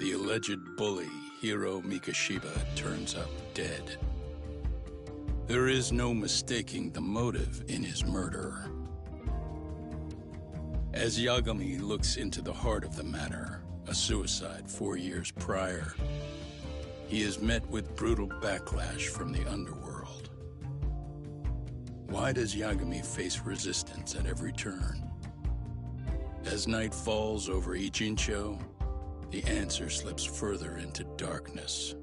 The alleged bully, Hiro Mikoshiba, turns up dead. There is no mistaking the motive in his murder. As Yagami looks into the heart of the matter, a suicide 4 years prior, he is met with brutal backlash from the underworld. Why does Yagami face resistance at every turn? As night falls over Ichincho, the answer slips further into darkness.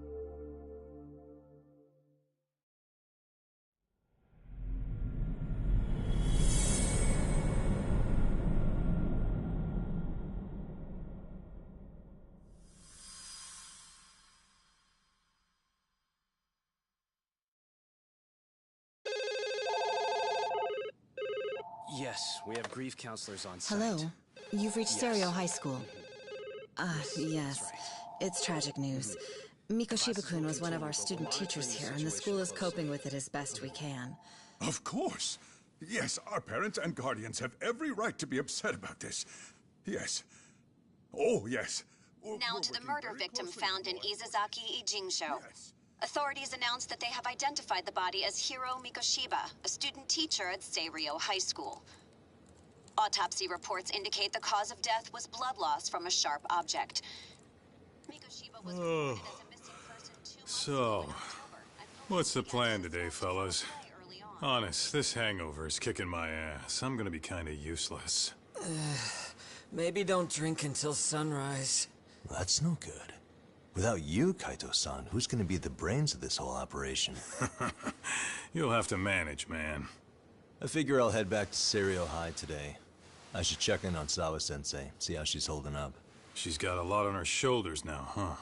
Yes, we have grief counselors on site. Hello. You've reached Serio High School. Yes. Right. It's tragic news. Mikoshiba-kun was one of our student teachers here, and the school is coping with it as best we can. Of course. Yes, our parents and guardians have every right to be upset about this. Yes. Oh, yes. Now to the murder victim found in Izazaki Ijincho. Yes. Authorities announced that they have identified the body as Hiro Mikoshiba, a student teacher at Serio High School. Autopsy reports indicate the cause of death was blood loss from a sharp object. Mikoshiba was reported as a missing person 2 months ago in October. What's the plan today, fellas? Honest, this hangover is kicking my ass. I'm gonna be kinda useless. Maybe don't drink until sunrise. That's no good. Without you, Kaito-san, who's gonna be the brains of this whole operation? You'll have to manage, man. I figure I'll head back to Serio High today. I should check in on Sawa-sensei, see how she's holding up. She's got a lot on her shoulders now, huh?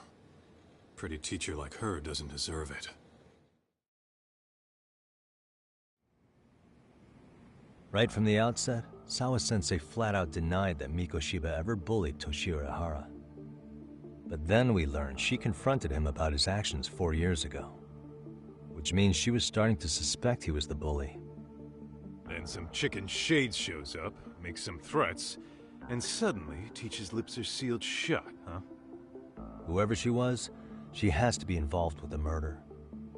Pretty teacher like her doesn't deserve it. Right from the outset, Sawa-sensei flat out denied that Mikoshiba ever bullied Toshiro Ihara. But then we learned she confronted him about his actions 4 years ago. Which means she was starting to suspect he was the bully. Then some chicken shade shows up, makes some threats, and suddenly teacher's lips are sealed shut, huh? Whoever she was, she has to be involved with the murder.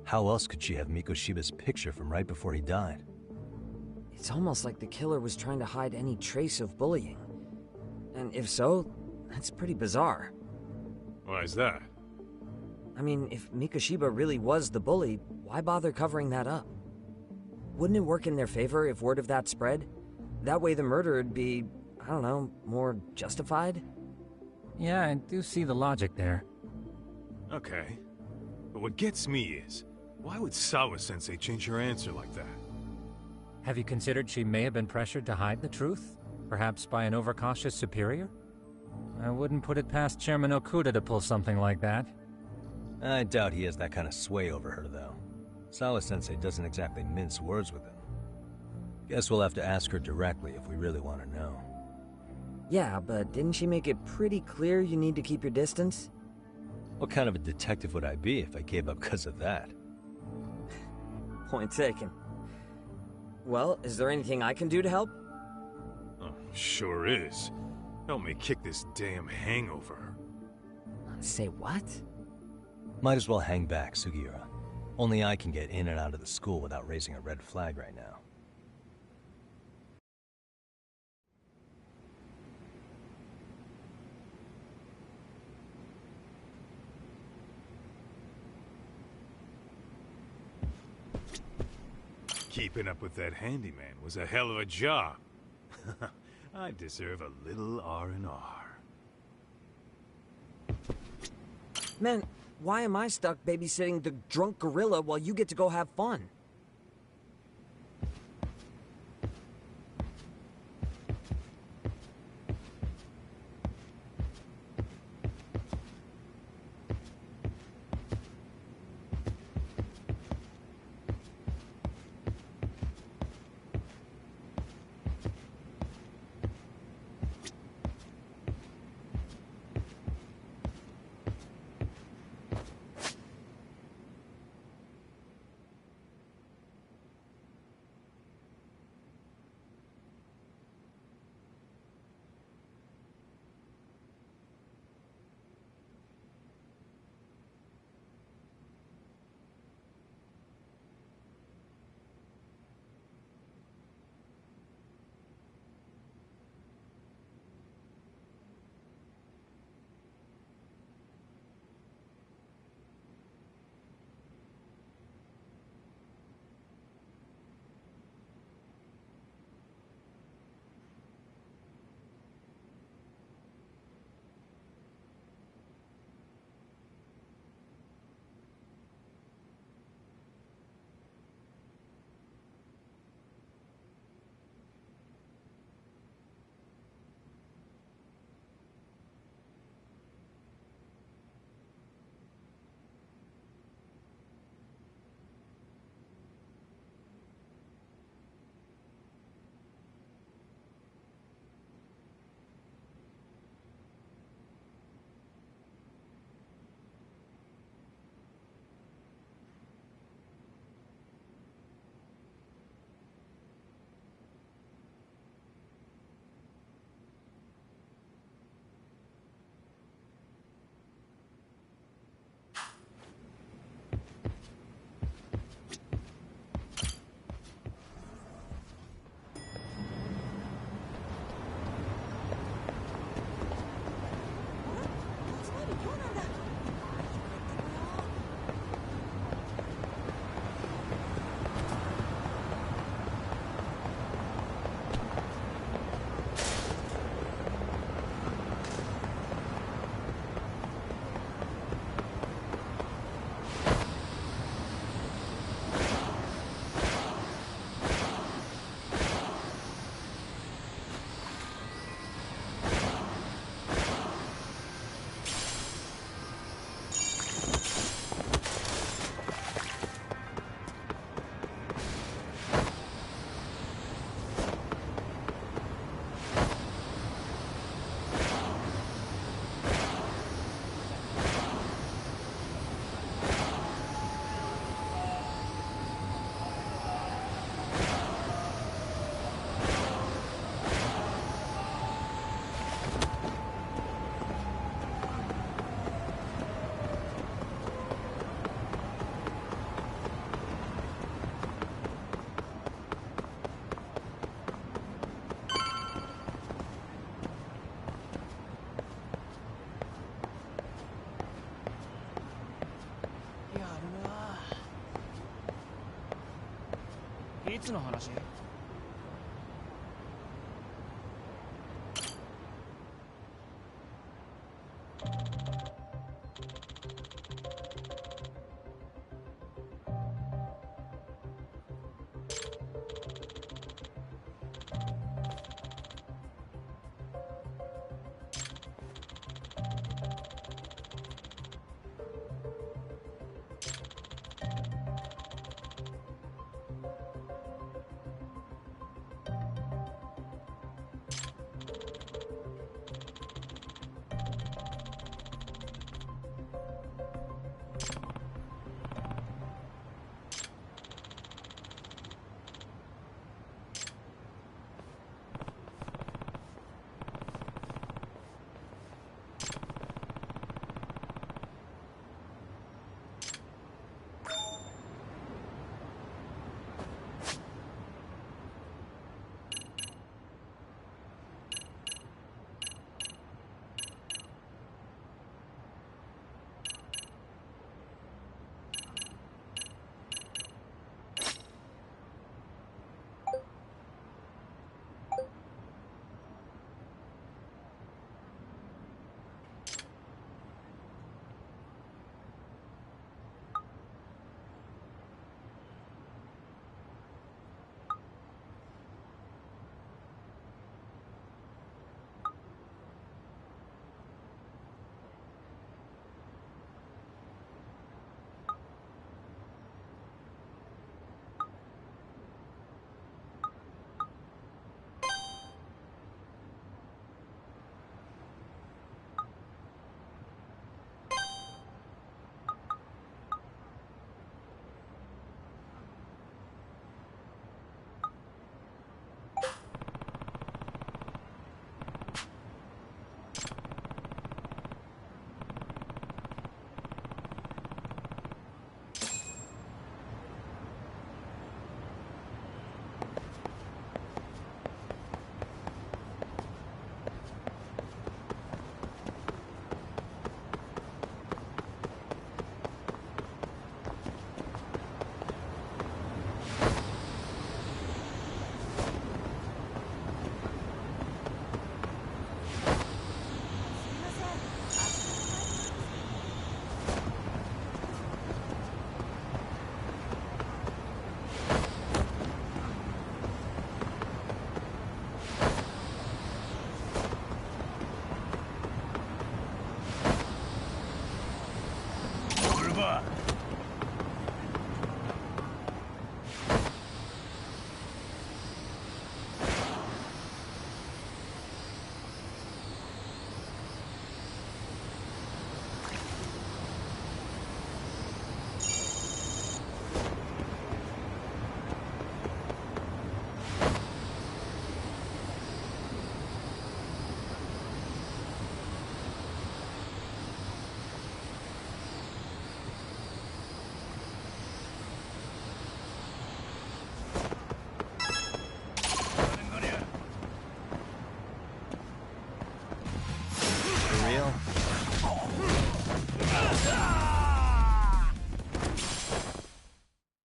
How else could she have Mikoshiba's picture from right before he died? It's almost like the killer was trying to hide any trace of bullying. And if so, that's pretty bizarre. Why is that? I mean, if Mikoshiba really was the bully, why bother covering that up? Wouldn't it work in their favor if word of that spread? That way the murder would be, I don't know, more justified? Yeah, I do see the logic there. Okay. But what gets me is, why would Sawa-sensei change her answer like that? Have you considered she may have been pressured to hide the truth? Perhaps by an overcautious superior? I wouldn't put it past Chairman Okuda to pull something like that. I doubt he has that kind of sway over her, though. Sawa-sensei doesn't exactly mince words with him. Guess we'll have to ask her directly if we really want to know. Yeah, but didn't she make it pretty clear you need to keep your distance? What kind of a detective would I be if I gave up because of that? Point taken. Well, is there anything I can do to help? Oh, sure is. Help me kick this damn hangover. Say what? Might as well hang back, Sugiura. Only I can get in and out of the school without raising a red flag right now. Keeping up with that handyman was a hell of a job. I deserve a little R&R. Man, why am I stuck babysitting the drunk gorilla while you get to go have fun? いつの話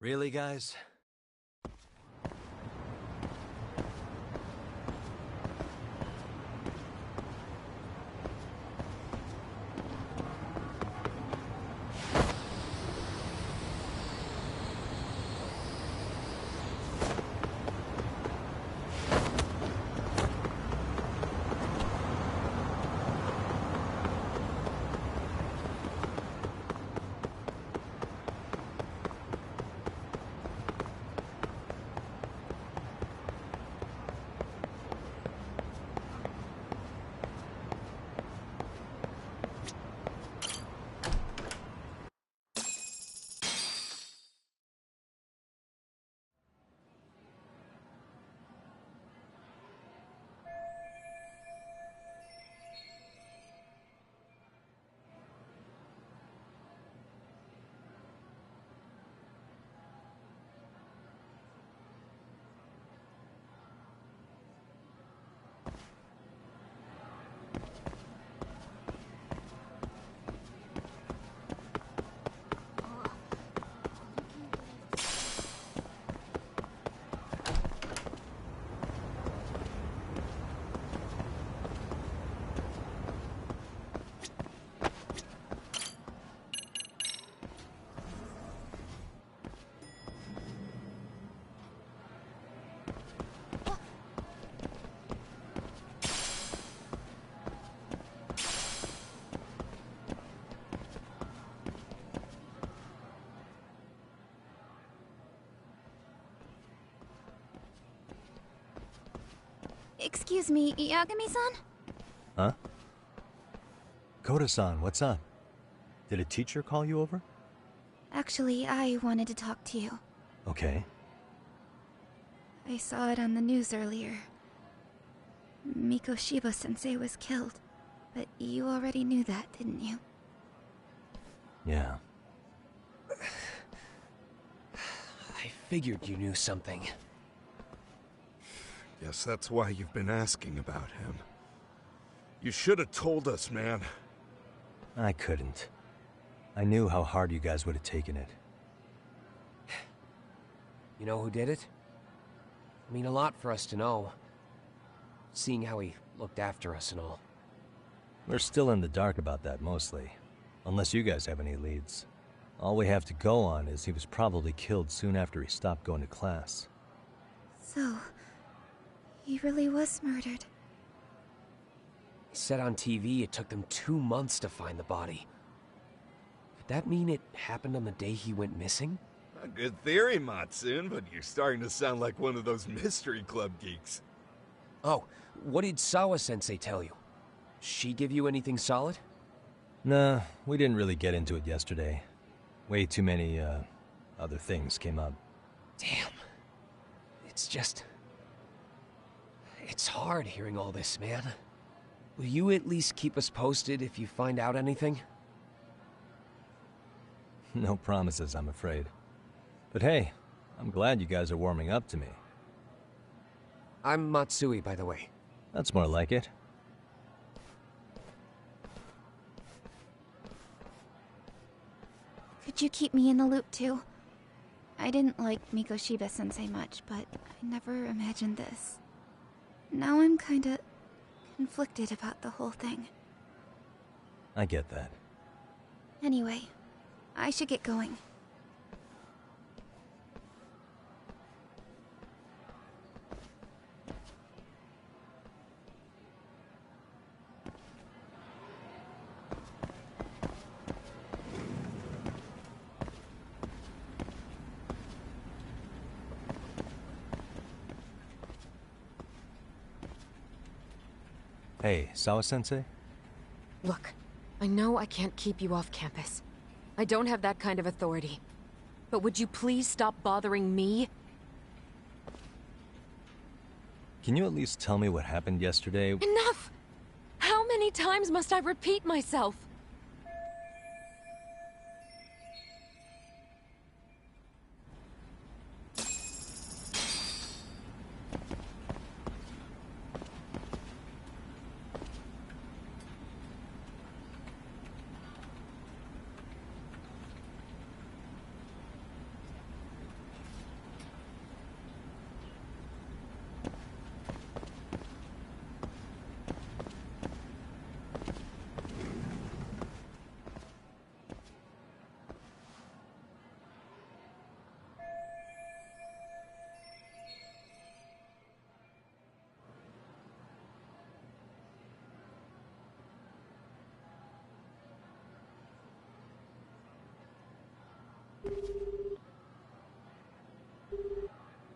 ？Really, guys? Excuse me, Yagami-san? Huh? Koda-san, what's up? Did a teacher call you over? Actually, I wanted to talk to you. Okay. I saw it on the news earlier. Mikoshiba-sensei was killed. But you already knew that, didn't you? Yeah. I figured you knew something. Guess that's why you've been asking about him. You should have told us, man. I couldn't. I knew how hard you guys would have taken it. You know who did it? I mean, a lot for us to know. Seeing how he looked after us and all. We're still in the dark about that, mostly. Unless you guys have any leads. All we have to go on is he was probably killed soon after he stopped going to class. So, he really was murdered. He said on TV it took them 2 months to find the body. Could that mean it happened on the day he went missing? A good theory, Matsune, but you're starting to sound like one of those mystery club geeks. Oh, what did Sawa-sensei tell you? She give you anything solid? Nah, we didn't really get into it yesterday. Way too many, other things came up. Damn. It's just... It's hard hearing all this, man. Will you at least keep us posted if you find out anything? No promises, I'm afraid. But hey, I'm glad you guys are warming up to me. I'm Matsui, by the way. That's more like it. Could you keep me in the loop too? I didn't like Mikoshiba-sensei much, but I never imagined this. Now I'm kinda conflicted about the whole thing. I get that. Anyway, I should get going. Hey, Sawa-sensei? Look, I know I can't keep you off campus. I don't have that kind of authority. But would you please stop bothering me? Can you at least tell me what happened yesterday? Enough! How many times must I repeat myself?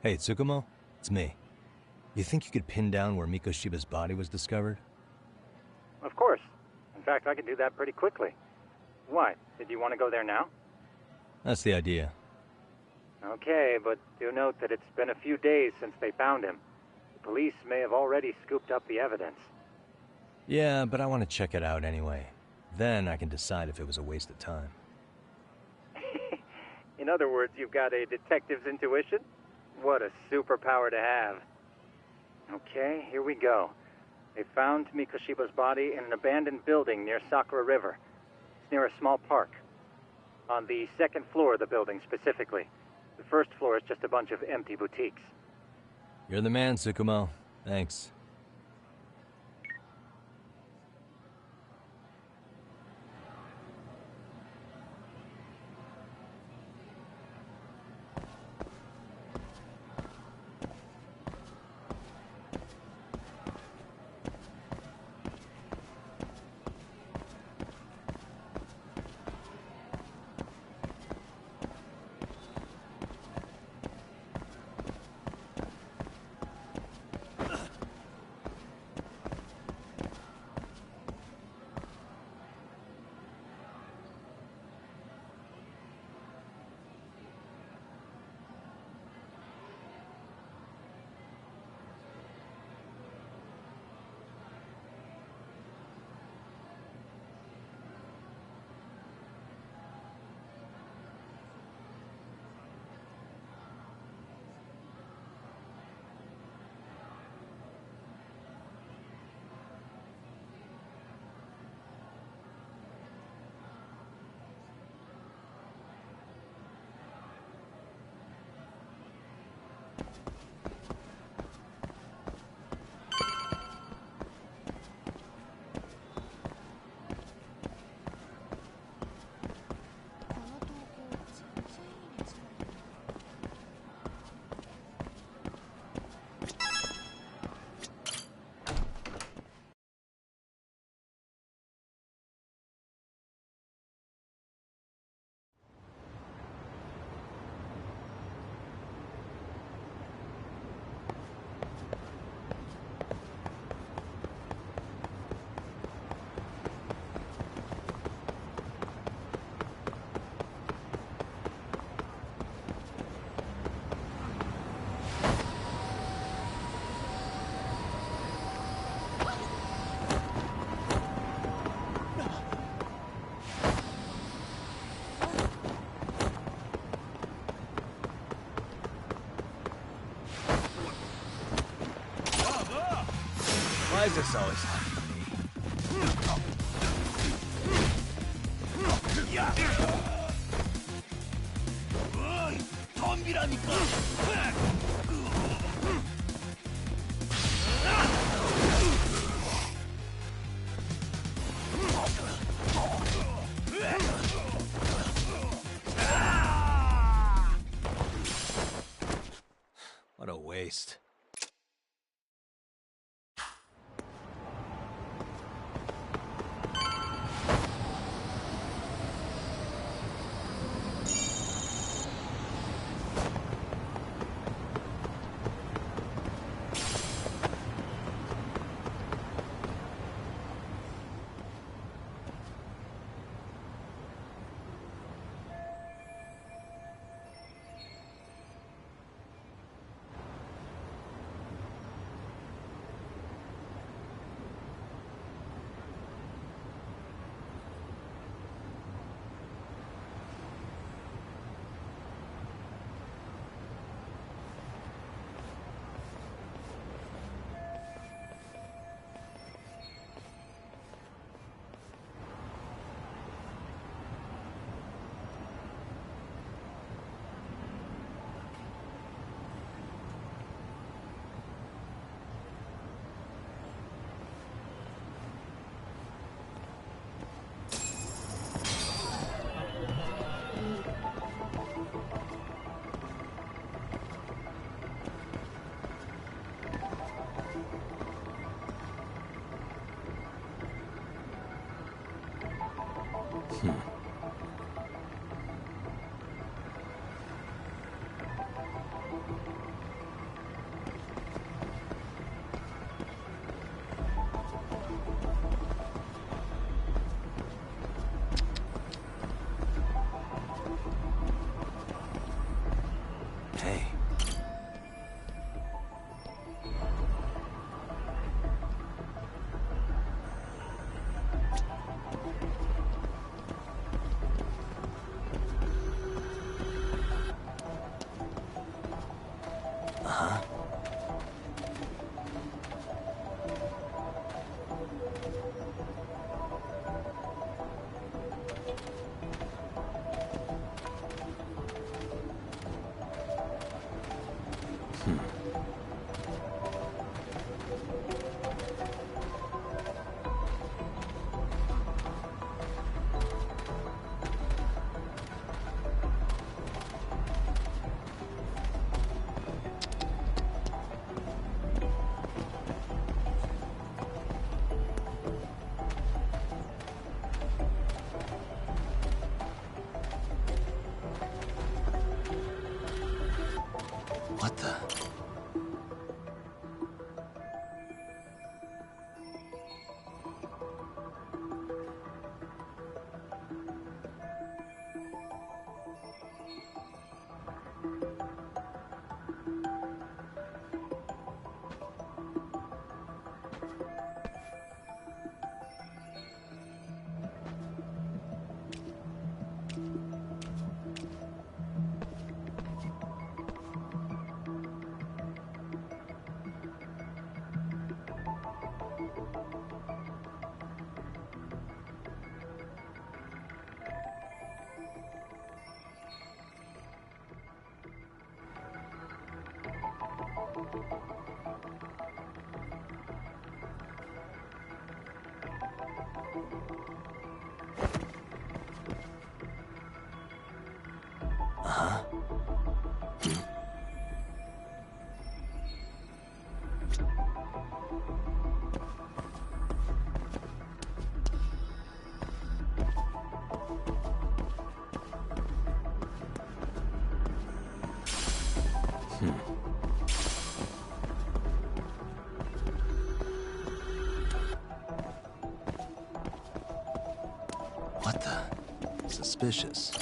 Hey, Tsukumo? It's me. You think you could pin down where Mikoshiba's body was discovered? Of course. In fact, I can do that pretty quickly. What? Did you want to go there now? That's the idea. Okay, but do note that it's been a few days since they found him. The police may have already scooped up the evidence. Yeah, but I want to check it out anyway. Then I can decide if it was a waste of time. In other words, you've got a detective's intuition? What a superpower to have. Okay, here we go. They found Mikoshiba's body in an abandoned building near Sakura River. It's near a small park. On the second floor of the building, specifically. The first floor is just a bunch of empty boutiques. You're the man, Tsukumo. Thanks. Why is this always happening to me? Yeah. 덤비라니까. What a waste. What the? What the? Suspicious.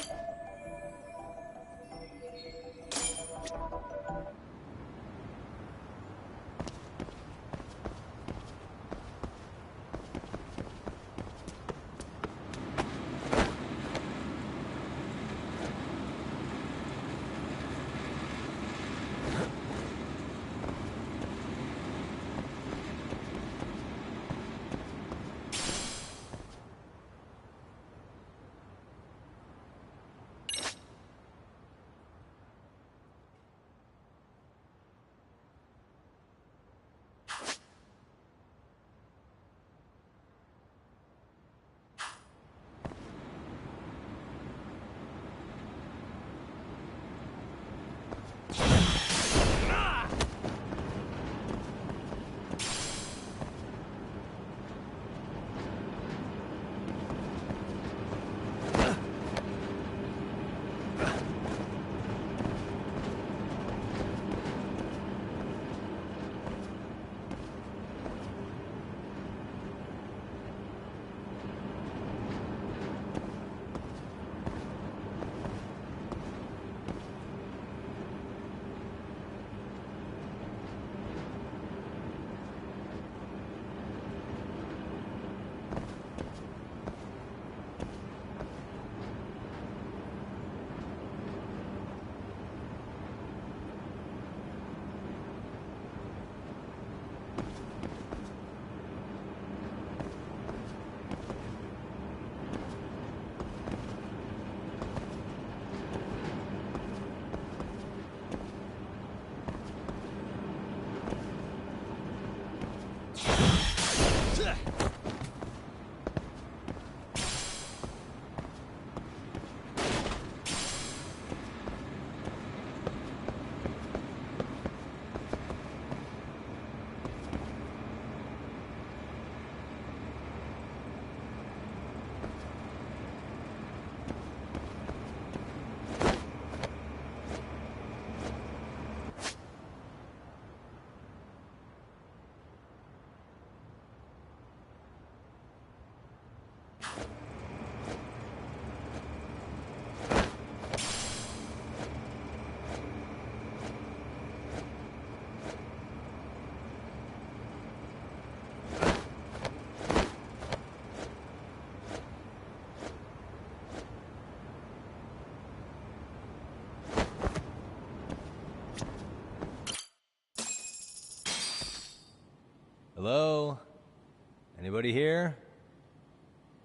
Hello? Anybody here?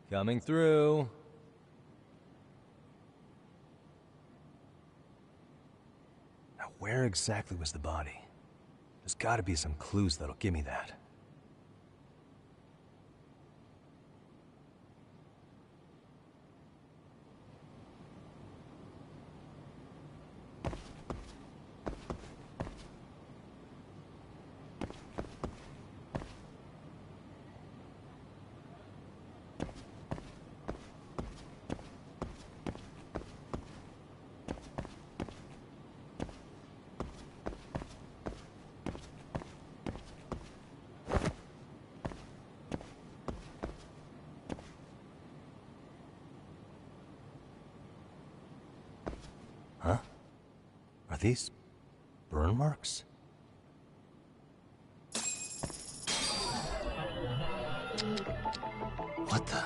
Coming through. Now, where exactly was the body? There's gotta be some clues that'll give me that. Huh? Are these burn marks? What the?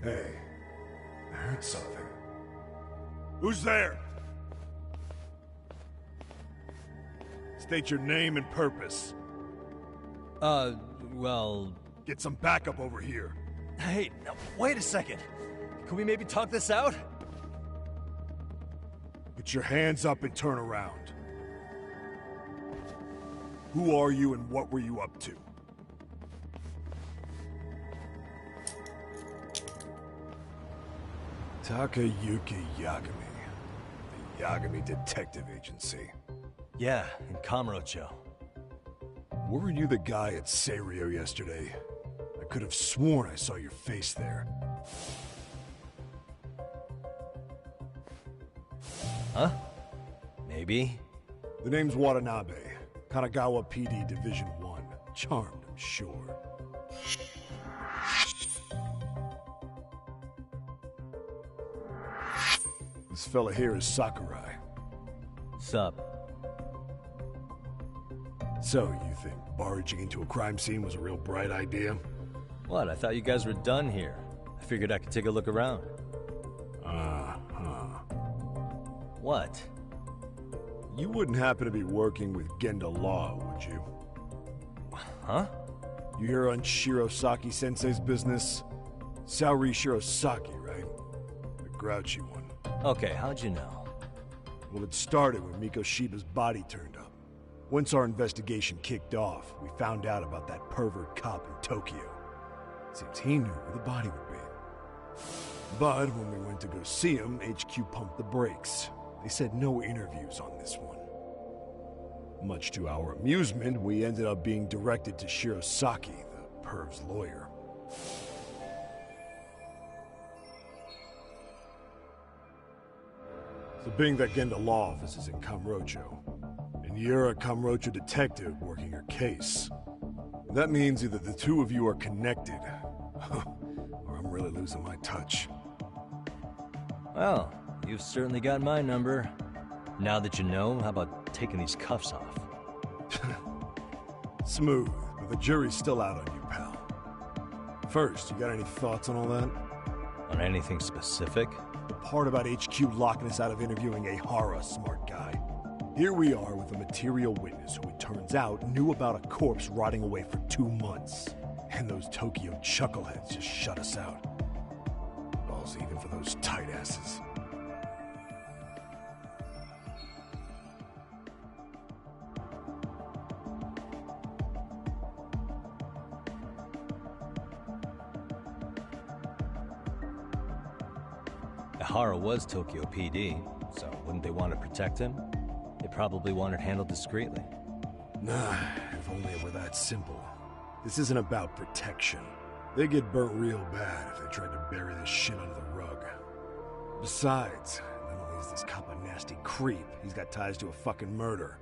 Hey, I heard something. Who's there? State your name and purpose. Well... Get some backup over here. Hey, now, wait a second. Can we maybe talk this out? Put your hands up and turn around. Who are you and what were you up to? Takayuki Yagami. The Yagami Detective Agency. Yeah, in Kamurocho. Were you the guy at Seirio yesterday? I could have sworn I saw your face there. Huh? Maybe. The name's Watanabe. Kanagawa PD Division 1. Charmed, I'm sure. This fella here is Sakurai. Sup? So, you think barging into a crime scene was a real bright idea? What? I thought you guys were done here. I figured I could take a look around. What? You wouldn't happen to be working with Genda Law, would you? Huh? You hear on Shirosaki-sensei's business? Saori Shirosaki, right? The grouchy one. Okay, how'd you know? Well, it started when Mikoshiba's body turned up. Once our investigation kicked off, we found out about that pervert cop in Tokyo. Seems he knew where the body would be. But when we went to go see him, HQ pumped the brakes. They said no interviews on this one. Much to our amusement, we ended up being directed to Shirosaki, the perv's lawyer. So being that Genda law office is in Kamurocho, and you're a Kamurocho detective working your case, that means either the two of you are connected, or I'm really losing my touch. Well, you've certainly got my number. Now that you know, how about taking these cuffs off? Smooth, but the jury's still out on you, pal. First, you got any thoughts on all that? On anything specific? The part about HQ locking us out of interviewing a Hara, smart guy. Here we are with a material witness who it turns out knew about a corpse rotting away for 2 months. And those Tokyo chuckleheads just shut us out. Balls even for those tight asses. Hara was Tokyo PD, so wouldn't they want to protect him? They probably want it handled discreetly. Nah, if only it were that simple. This isn't about protection. They get burnt real bad if they tried to bury this shit under the rug. Besides, not only is this cop a nasty creep, he's got ties to a fucking murder.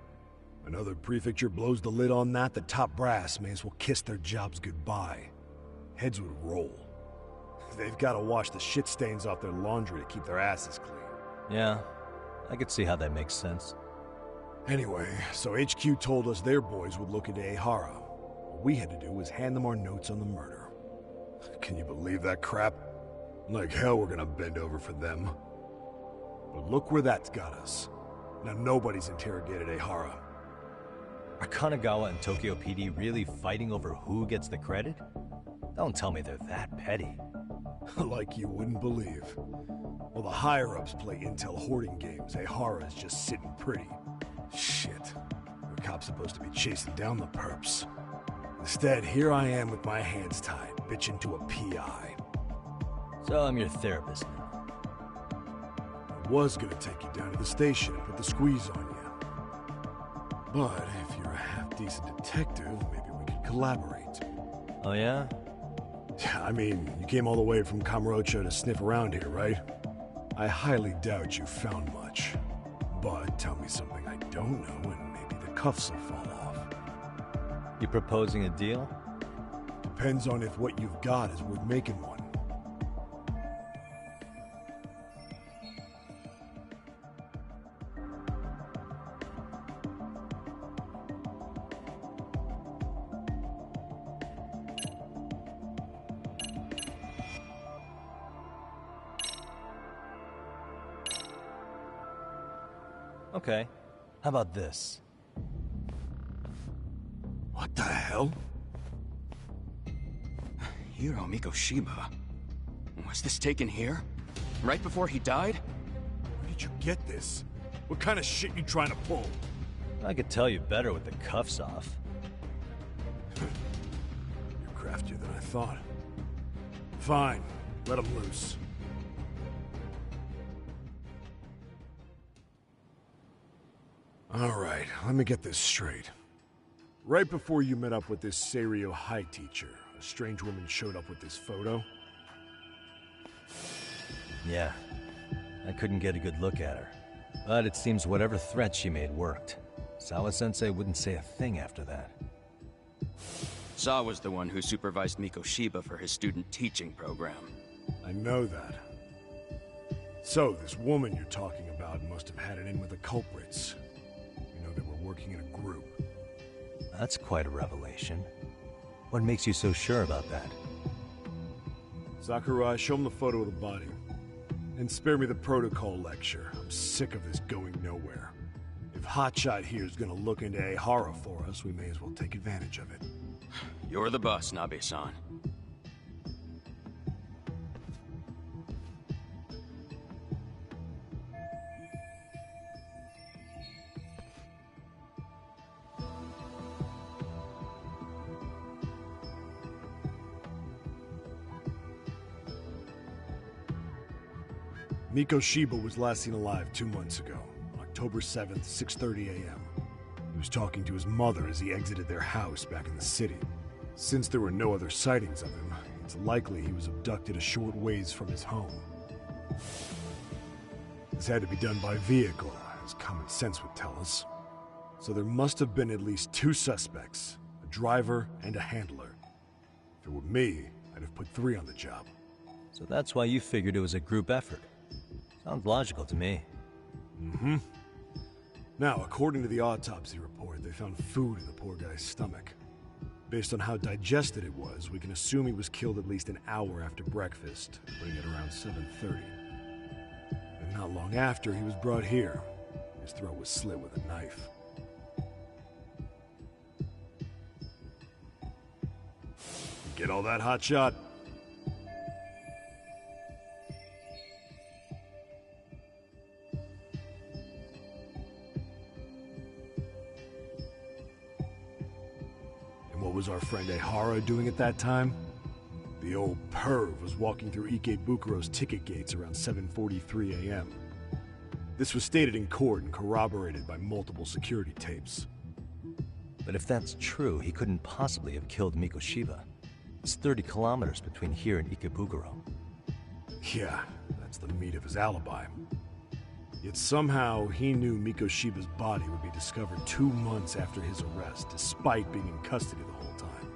Another prefecture blows the lid on that, the top brass may as well kiss their jobs goodbye. Heads would roll. They've got to wash the shit stains off their laundry to keep their asses clean. Yeah, I could see how that makes sense. Anyway, so HQ told us their boys would look into Ehara. What we had to do was hand them our notes on the murder. Can you believe that crap? Like hell we're gonna bend over for them. But look where that's got us. Now nobody's interrogated Ehara. Are Kanagawa and Tokyo PD really fighting over who gets the credit? Don't tell me they're that petty. Like you wouldn't believe. While the higher-ups play intel hoarding games, Ehara's just sitting pretty. Shit. The cop's supposed to be chasing down the perps. Instead, here I am with my hands tied, bitching to a PI. So I'm your therapist now. I was gonna take you down to the station and put the squeeze on you. But if you're a half-decent detective, maybe we could collaborate. Oh yeah? I mean, you came all the way from Kamurocho to sniff around here, right? I highly doubt you found much. But tell me something I don't know and maybe the cuffs will fall off. You proposing a deal? Depends on if what you've got is worth making one. Okay. How about this? What the hell? Hiro Mikoshiba. Was this taken here? Right before he died? Where did you get this? What kind of shit you trying to pull? I could tell you better with the cuffs off. You're craftier than I thought. Fine. Let him loose. Alright, let me get this straight. Right before you met up with this Seiryo High teacher, a strange woman showed up with this photo? Yeah. I couldn't get a good look at her. But it seems whatever threat she made worked. Sawa-sensei wouldn't say a thing after that. Saw was the one who supervised Mikoshiba for his student teaching program. I know that. So, this woman you're talking about must have had it in with the culprits. You know, they were working in a group. That's quite a revelation. What makes you so sure about that? Sakurai, show him the photo of the body. And spare me the protocol lecture. I'm sick of this going nowhere. If Hotshot here's gonna look into Ehara for us, we may as well take advantage of it. You're the boss, Nabe-san. Mikoshiba was last seen alive 2 months ago, on October 7th, 6:30 a.m. He was talking to his mother as he exited their house back in the city. Since there were no other sightings of him, it's likely he was abducted a short ways from his home. This had to be done by vehicle, as common sense would tell us. So there must have been at least 2 suspects, a driver and a handler. If it were me, I'd have put 3 on the job. So that's why you figured it was a group effort. Sounds logical to me. Mm-hmm. Now, according to the autopsy report, they found food in the poor guy's stomach. Based on how digested it was, we can assume he was killed at least an hour after breakfast, putting it around 7:30. And not long after, he was brought here. His throat was slit with a knife. Get all that, hotshot? And what was our friend Ehara doing at that time? The old perv was walking through Ikebukuro's ticket gates around 7:43 a.m. This was stated in court and corroborated by multiple security tapes. But if that's true, he couldn't possibly have killed Mikoshiba. It's 30 kilometers between here and Ikebukuro. Yeah, that's the meat of his alibi. Yet somehow he knew Mikoshiba's body would be discovered 2 months after his arrest, despite being in custody the whole time.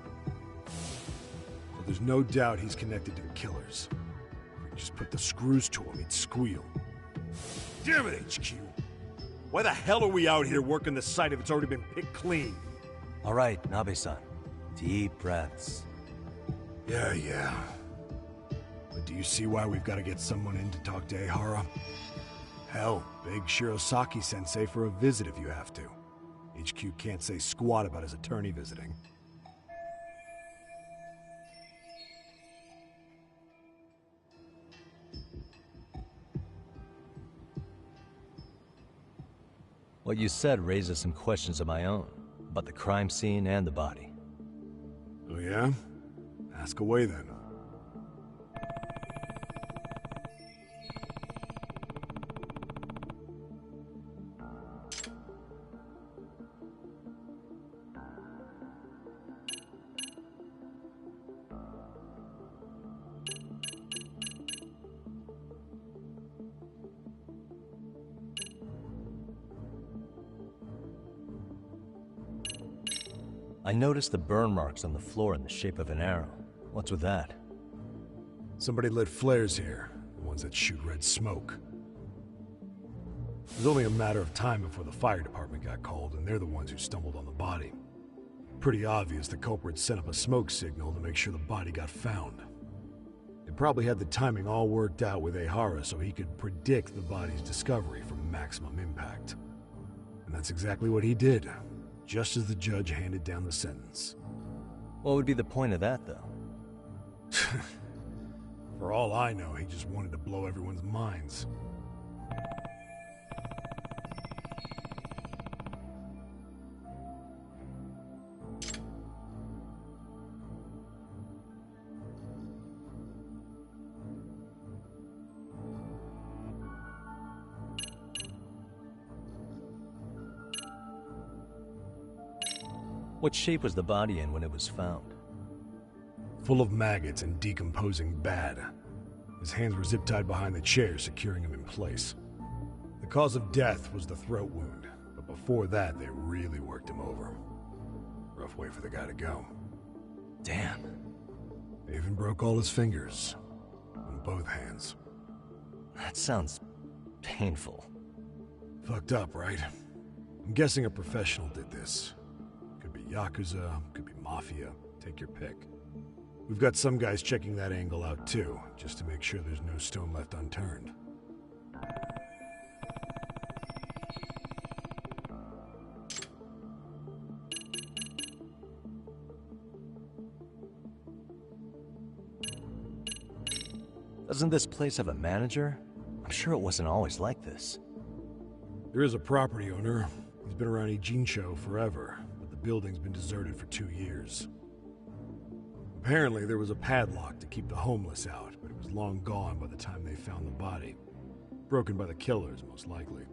So there's no doubt he's connected to the killers. If we just put the screws to him, he'd squeal. Damn it, HQ! Why the hell are we out here working the site if it's already been picked clean? All right, Nabe-san. Deep breaths. Yeah. But do you see why we've got to get someone in to talk to Ehara? Hell, beg Shirosaki-sensei for a visit if you have to. HQ can't say squat about his attorney visiting. What you said raises some questions of my own, about the crime scene and the body. Oh yeah? Ask away then. I noticed the burn marks on the floor in the shape of an arrow. What's with that? Somebody lit flares here, the ones that shoot red smoke. It was only a matter of time before the fire department got called, and they're the ones who stumbled on the body. Pretty obvious the culprit set up a smoke signal to make sure the body got found. They probably had the timing all worked out with Ehara so he could predict the body's discovery from maximum impact. And that's exactly what he did, just as the judge handed down the sentence. What would be the point of that, though? For all I know, he just wanted to blow everyone's minds. What shape was the body in when it was found? Full of maggots and decomposing bad. His hands were zip-tied behind the chair, securing him in place. The cause of death was the throat wound, but before that, they really worked him over. Rough way for the guy to go. Damn. They even broke all his fingers. On both hands. That sounds painful. Fucked up, right? I'm guessing a professional did this. Could be Yakuza, could be Mafia, take your pick. We've got some guys checking that angle out too, just to make sure there's no stone left unturned. Doesn't this place have a manager? I'm sure it wasn't always like this. There is a property owner. He's been around Ijincho forever, but the building's been deserted for 2 years. Apparently, there was a padlock to keep the homeless out, but it was long gone by the time they found the body. broken by the killers, most likely.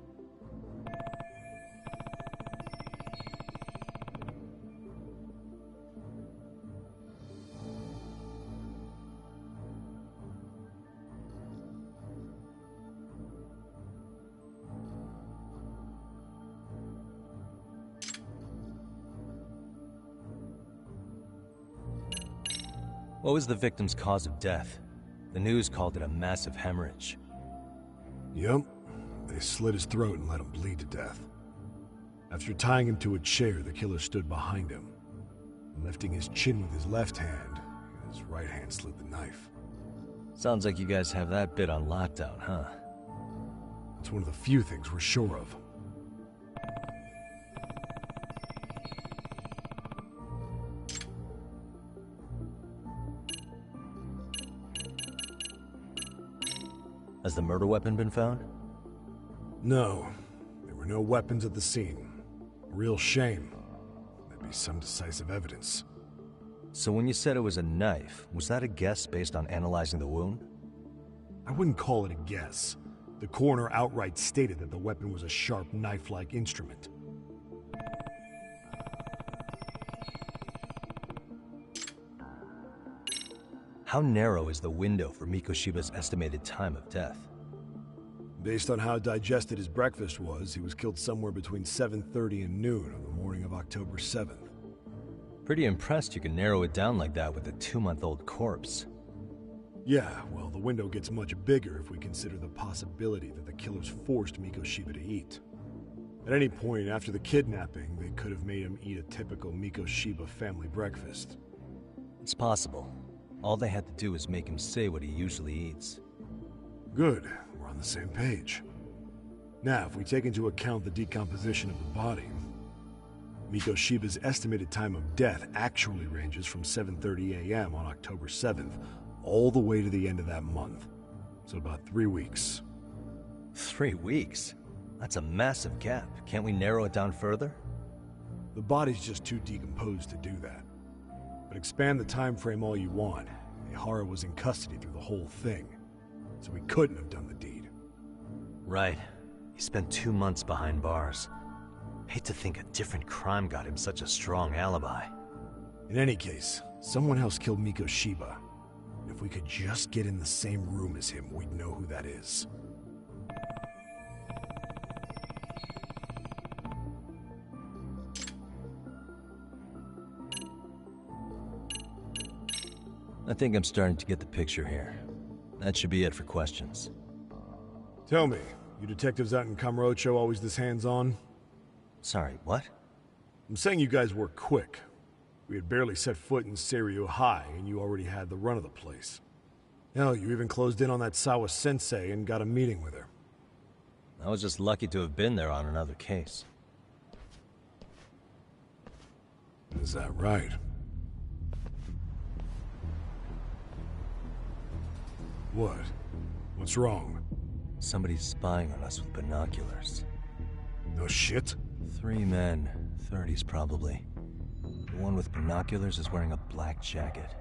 What was the victim's cause of death? The news called it a massive hemorrhage. Yep. They slit his throat and let him bleed to death. After tying him to a chair, the killer stood behind him. Lifting his chin with his left hand, his right hand slid the knife. Sounds like you guys have that bit on lockdown, huh? It's one of the few things we're sure of. Has the murder weapon been found? No. There were no weapons at the scene. A real shame. That'd be some decisive evidence. So when you said it was a knife, was that a guess based on analyzing the wound? I wouldn't call it a guess. The coroner outright stated that the weapon was a sharp knife-like instrument. How narrow is the window for Mikoshiba's estimated time of death? Based on how digested his breakfast was, he was killed somewhere between 7:30 and noon on the morning of October 7th. Pretty impressed you can narrow it down like that with a 2-month-old corpse. Yeah, well, the window gets much bigger if we consider the possibility that the killers forced Mikoshiba to eat. At any point after the kidnapping, they could have made him eat a typical Mikoshiba family breakfast. It's possible. All they had to do was make him say what he usually eats. Good. We're on the same page. Now, if we take into account the decomposition of the body, Mikoshiba's estimated time of death actually ranges from 7:30 a.m. on October 7th all the way to the end of that month. So about 3 weeks. 3 weeks? That's a massive gap. Can't we narrow it down further? The body's just too decomposed to do that. But expand the time frame all you want. Ihara was in custody through the whole thing, so he couldn't have done the deed. Right. He spent 2 months behind bars. Hate to think a different crime got him such a strong alibi. In any case, someone else killed Mikoshiba. If we could just get in the same room as him, we'd know who that is. I think I'm starting to get the picture here. That should be it for questions. Tell me, you detectives out in Kamurocho always this hands-on? Sorry, what? I'm saying you guys work quick. We had barely set foot in Seiryo High, and you already had the run of the place. Hell, you even closed in on that Sawa-sensei and got a meeting with her. I was just lucky to have been there on another case. Is that right? What? What's wrong? Somebody's spying on us with binoculars. No shit? 3 men, 30s probably. The one with binoculars is wearing a black jacket.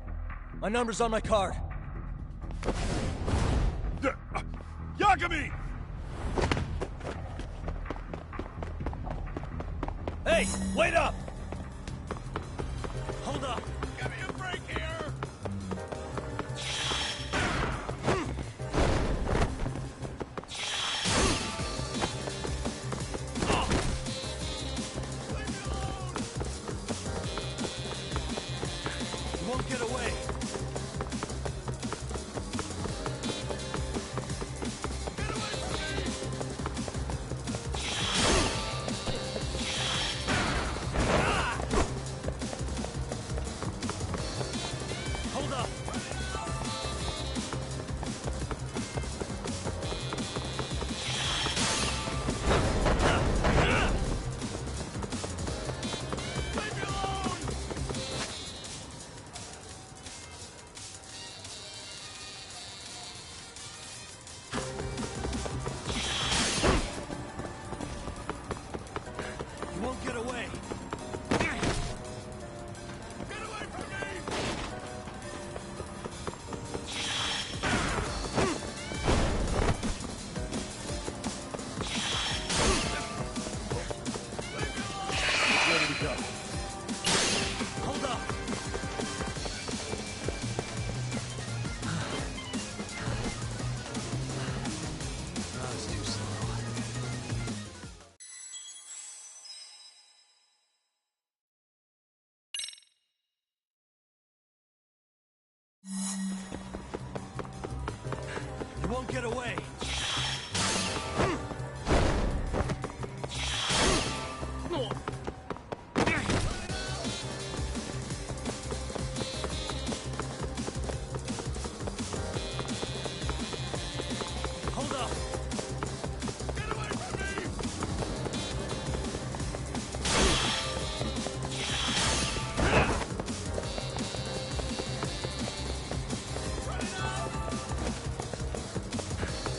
My number's on my card! Yagami! Hey, wait up! Hold up! Give me a break here! You won't get away! get away! Hold up! Get away from me!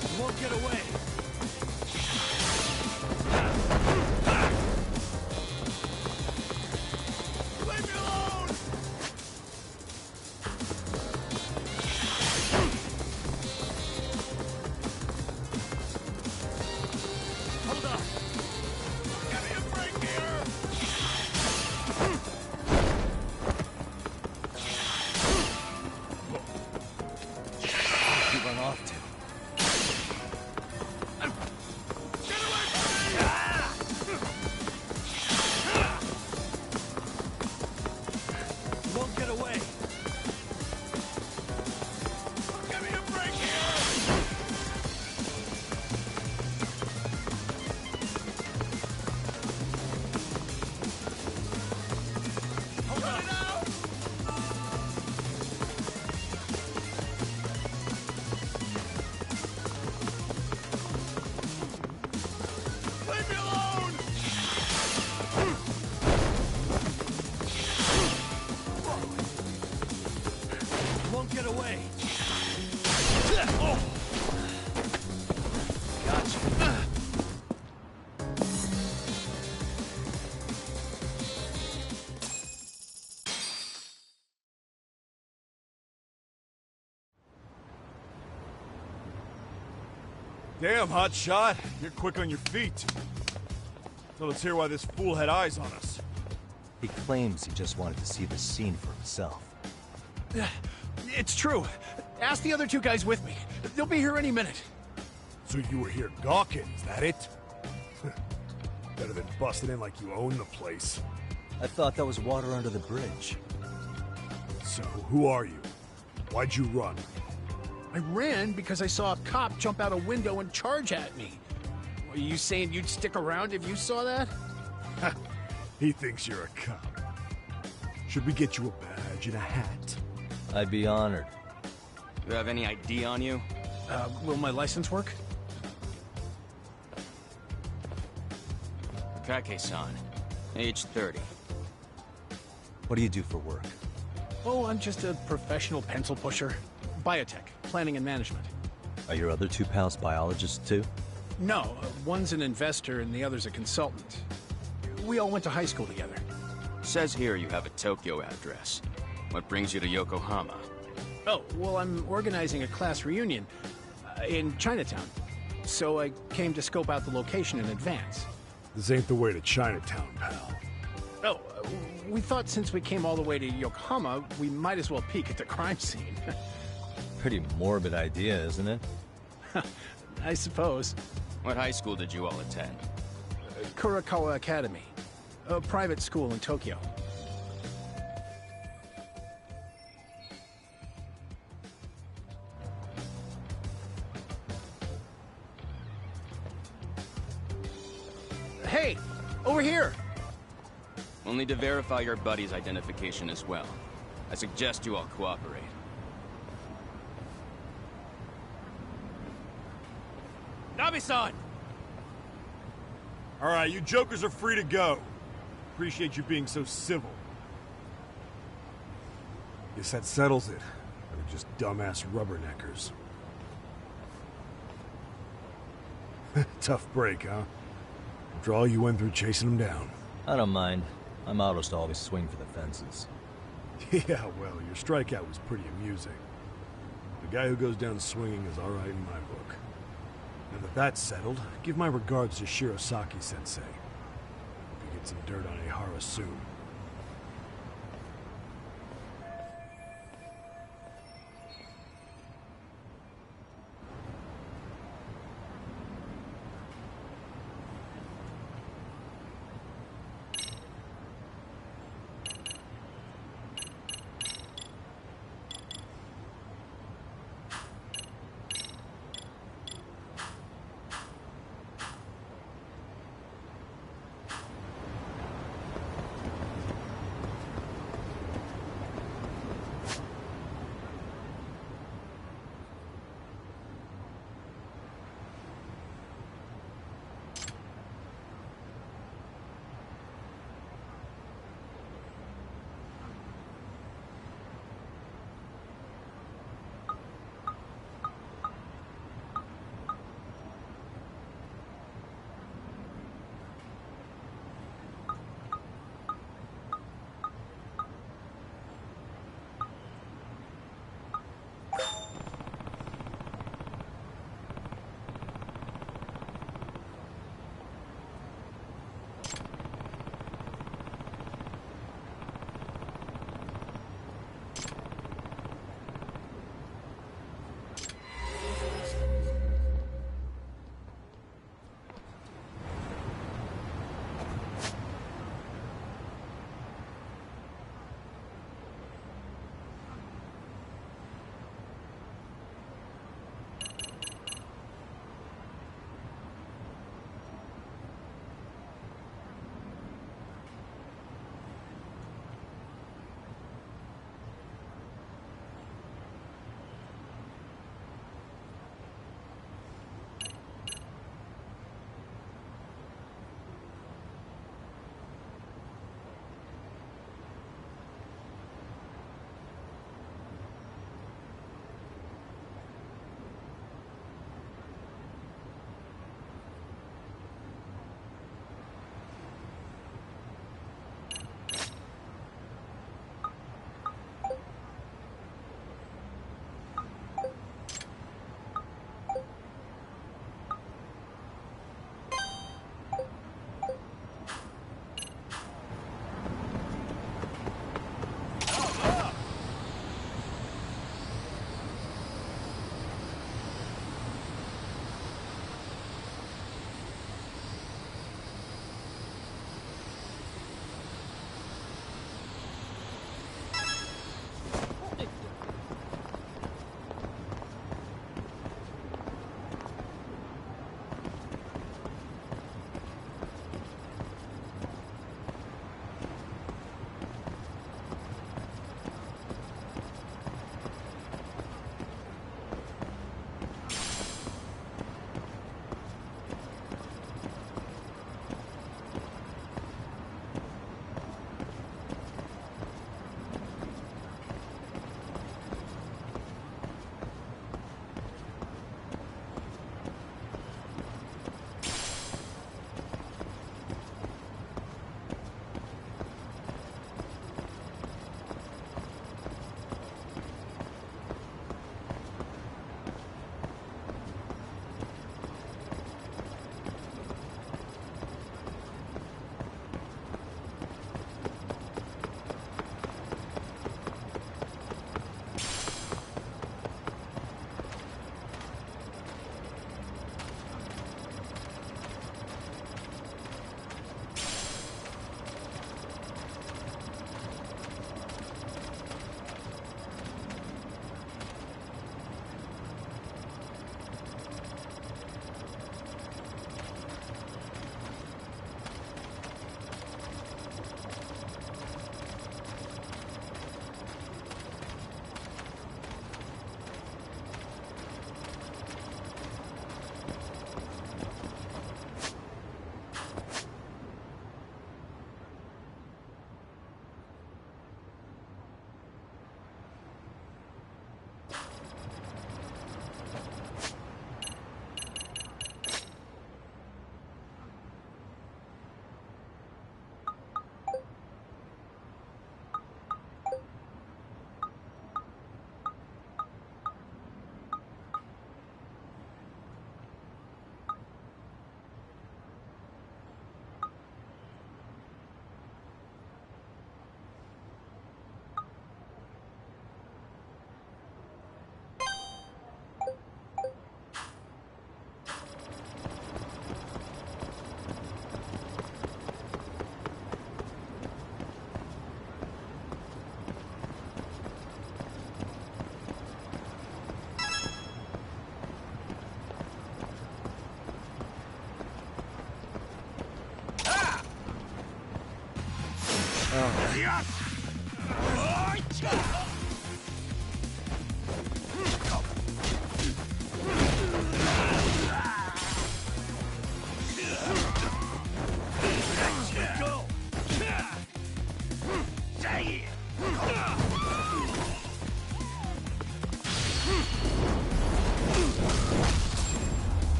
You won't get away! Leave me alone! Hold up! Give me a break here! Where'd you run off to? Get away from me! You won't get away! Give me a break here! Hold on now! Leave me alone! You won't get away. Oh. Gotcha. Damn, hot shot. You're quick on your feet. So let's hear why this fool had eyes on us. He claims he just wanted to see the scene for himself. It's true. Ask the other two guys with me. They'll be here any minute. So you were here gawking, is that it? Better than busting in like you own the place. I thought that was water under the bridge. So, who are you? Why'd you run? I ran because I saw a cop jump out a window and charge at me. Are you saying you'd stick around if you saw that? He thinks you're a cop. Should we get you a badge and a hat? I'd be honored. You have any ID on you? Will my license work? Kake-san, age 30. What do you do for work? Oh, I'm just a professional pencil pusher. Biotech, planning and management. Are your other two pals biologists too? No, one's an investor and the other's a consultant. We all went to high school together. Says here you have a Tokyo address. What brings you to Yokohama? Oh, well, I'm organizing a class reunion in Chinatown. So I came to scope out the location in advance. This ain't the way to Chinatown, pal. Oh, we thought since we came all the way to Yokohama, we might as well peek at the crime scene. Pretty morbid idea, isn't it? I suppose. What high school did you all attend? Kurakawa Academy, a private school in Tokyo. Hey, over here! We'll need to verify your buddy's identification as well. I suggest you all cooperate. Nabi-san! All right, you jokers are free to go. Appreciate you being so civil. Guess that settles it. They're just dumbass rubberneckers. Tough break, huh? After all you went through chasing them down. I don't mind. My motto's to always swing for the fences. Yeah, well, your strikeout was pretty amusing. The guy who goes down swinging is all right in my book. Now that that's settled, give my regards to Shirosaki-sensei. We get some dirt on Ehara soon.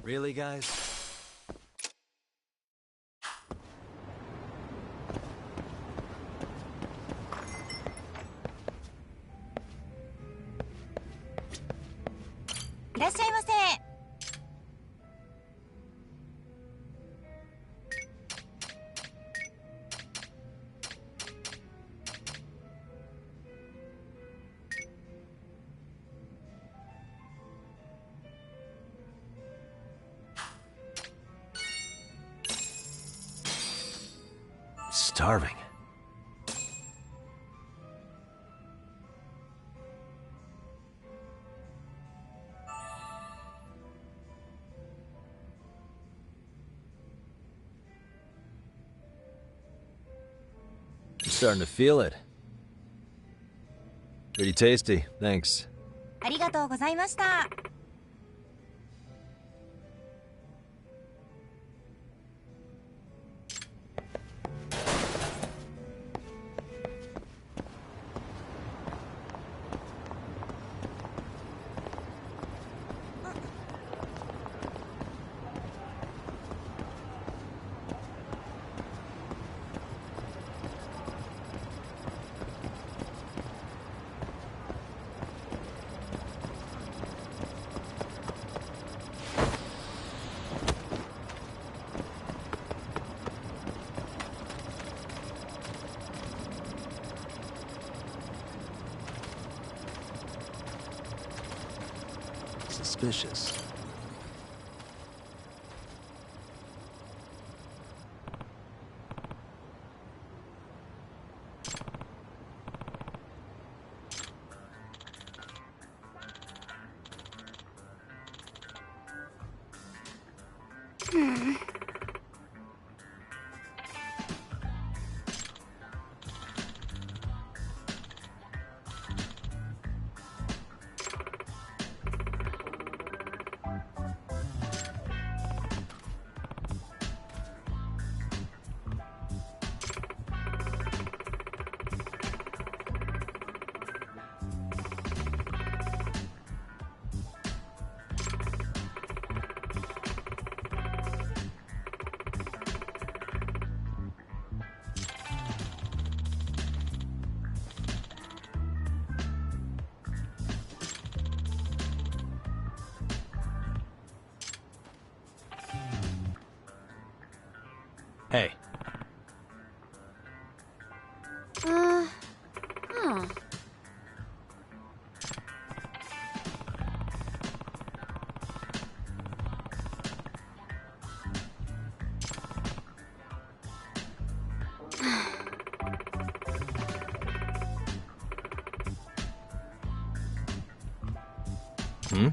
Really, guys? Starving. I'm starting to feel it. Pretty tasty, thanks. ありがとうございました。Suspicious. Hey. Huh. Hmm?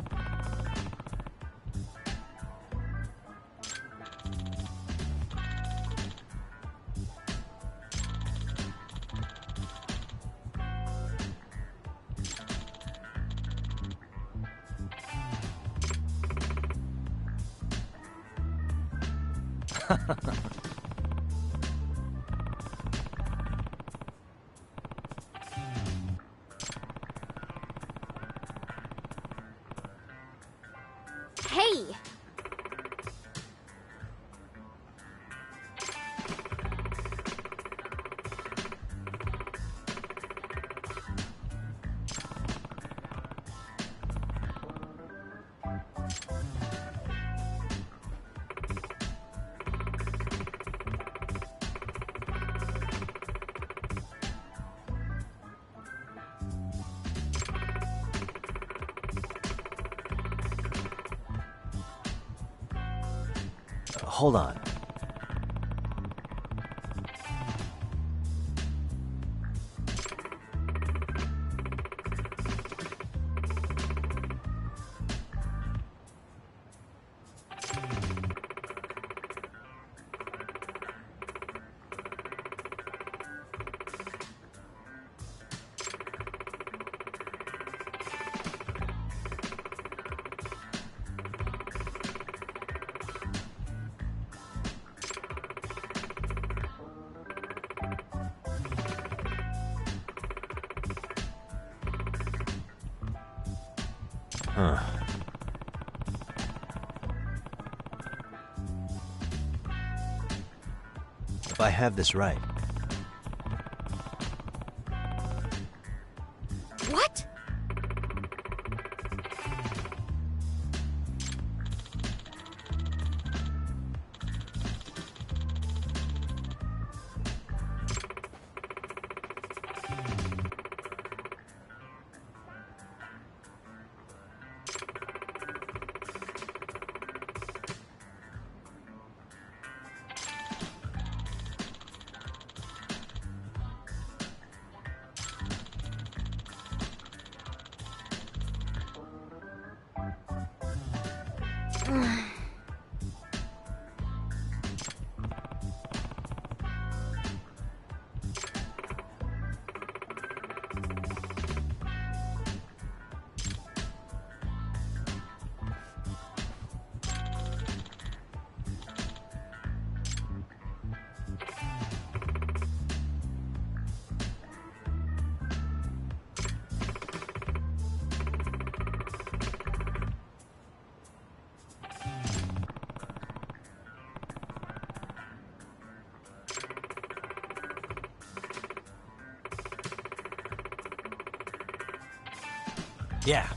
Hey! Hold on. Huh. If I have this right, What? yeah.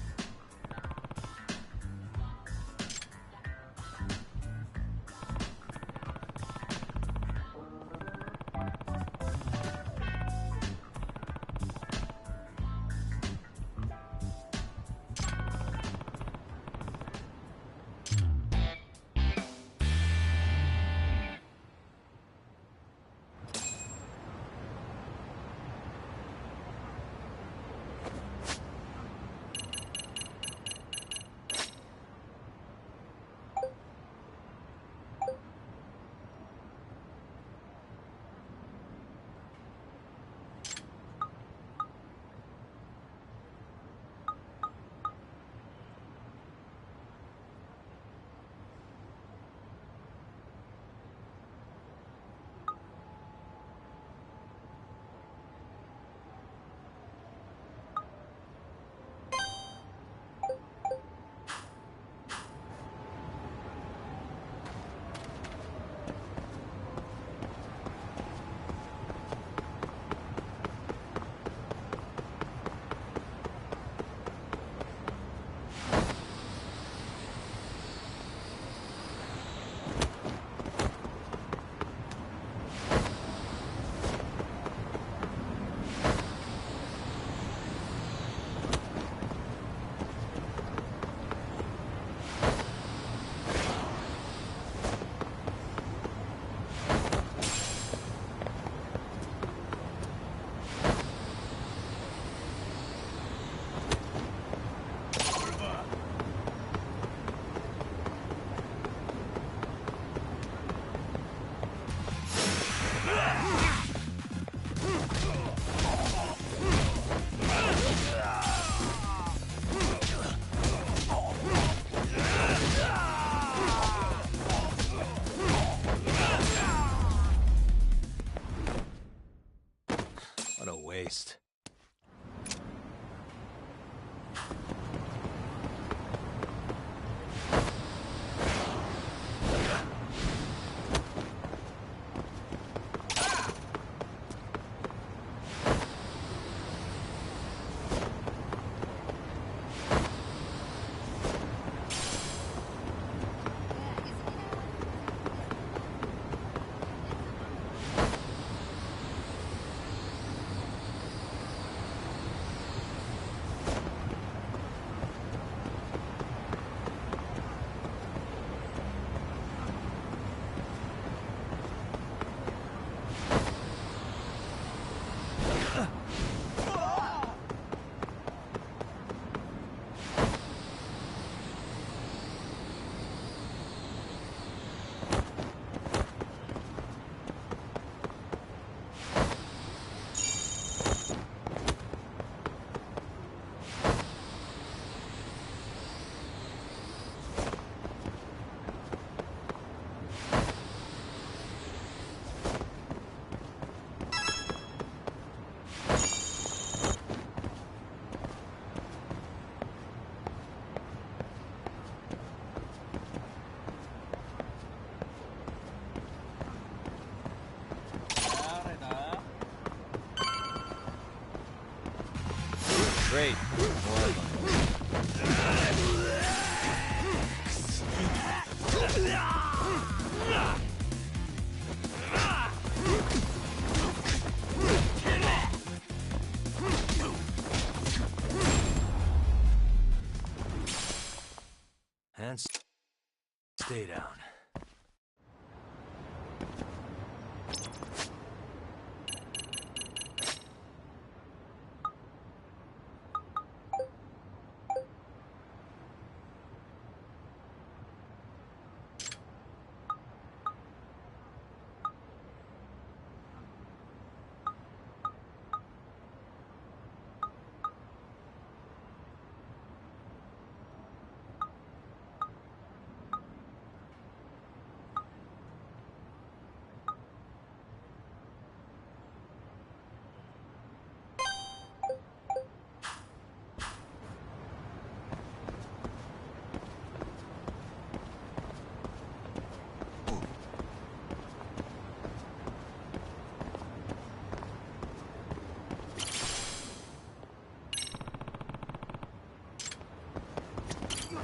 What a waste. Stay down.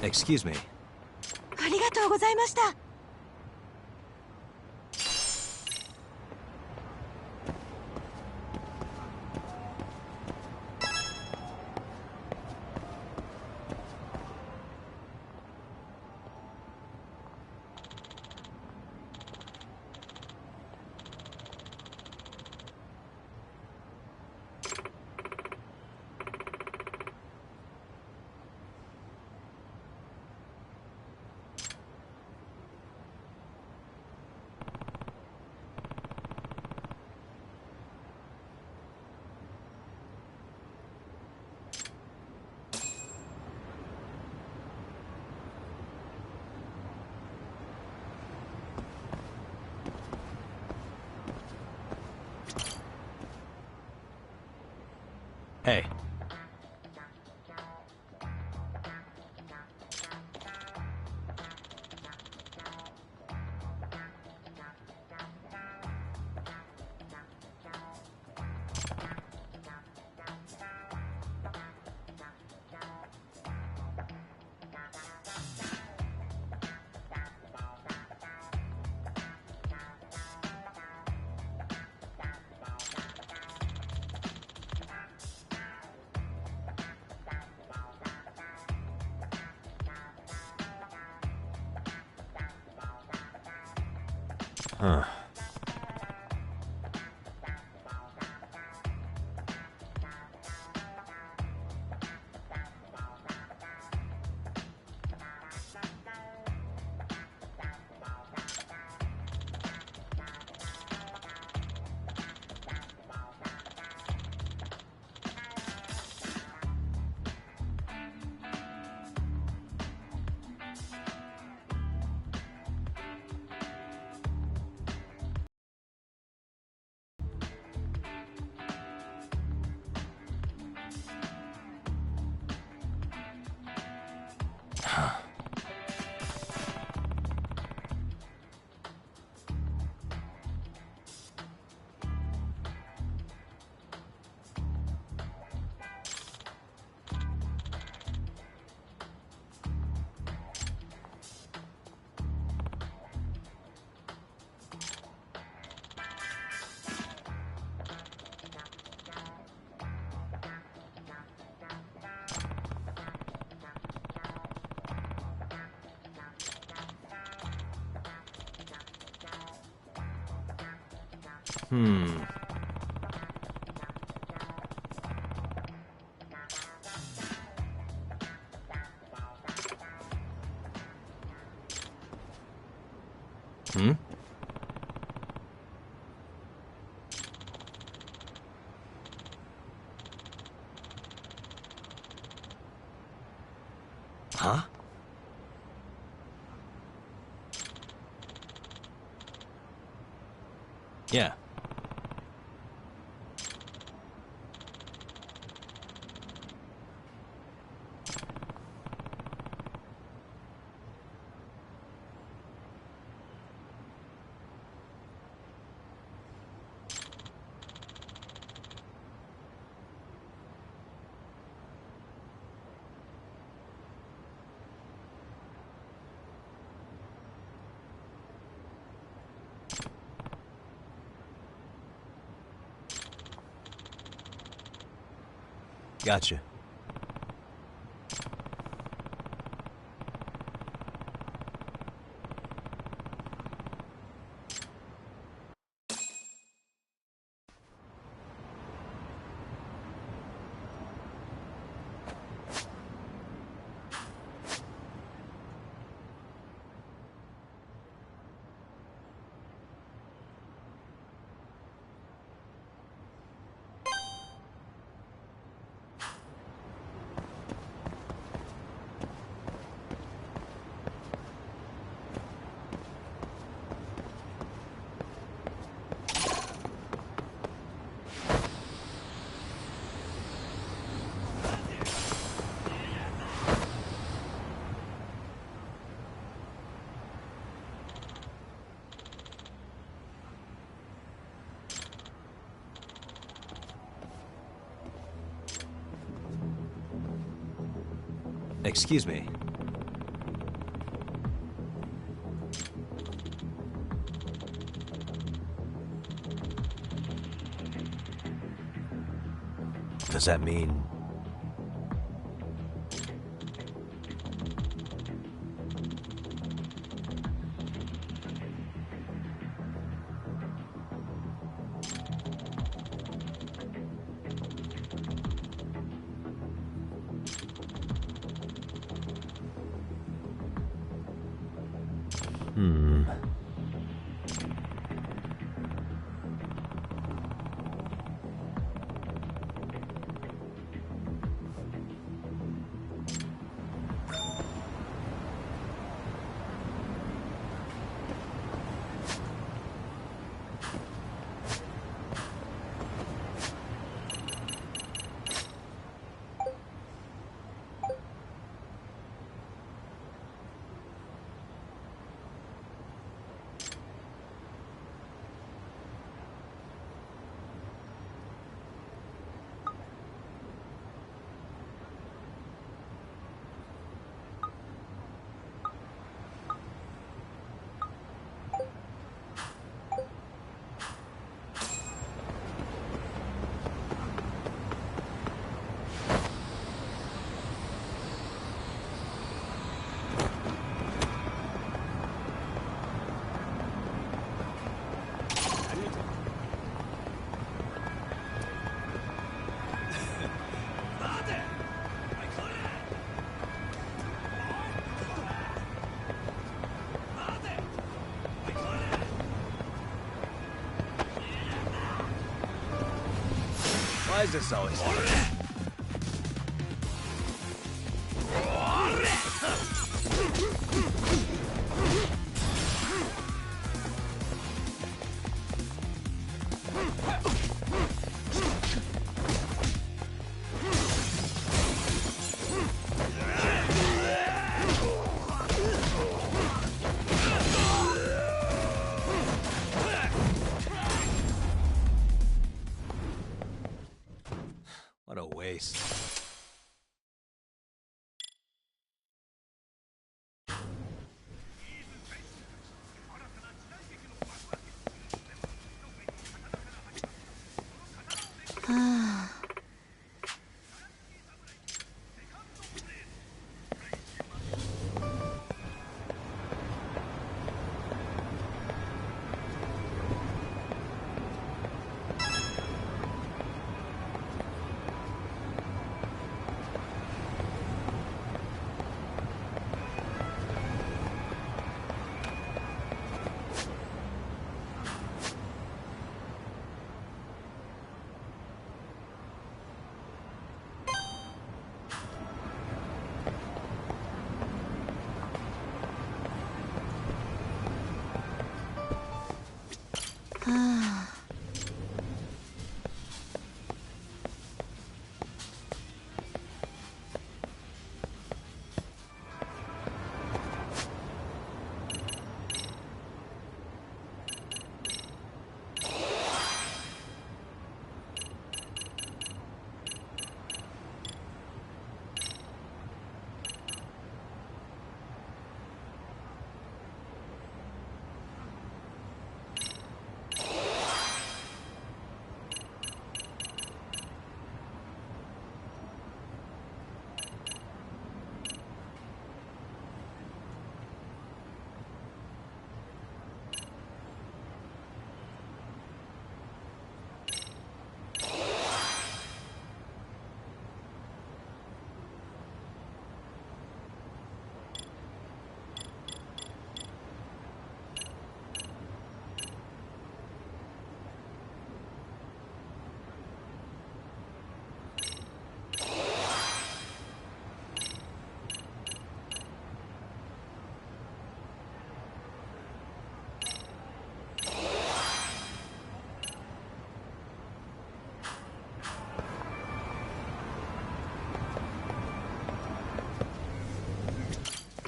Excuse me. ありがとうございました。Hey. Huh. Hmm? Huh? Yeah. Gotcha. Excuse me. Does that mean... Why is this always happening? What a waste.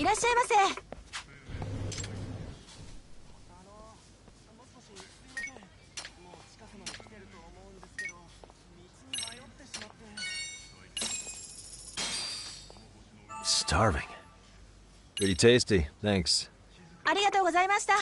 いらっしゃいませ。starving. Pretty tasty, thanks. ありがとうございました。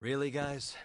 Really, guys?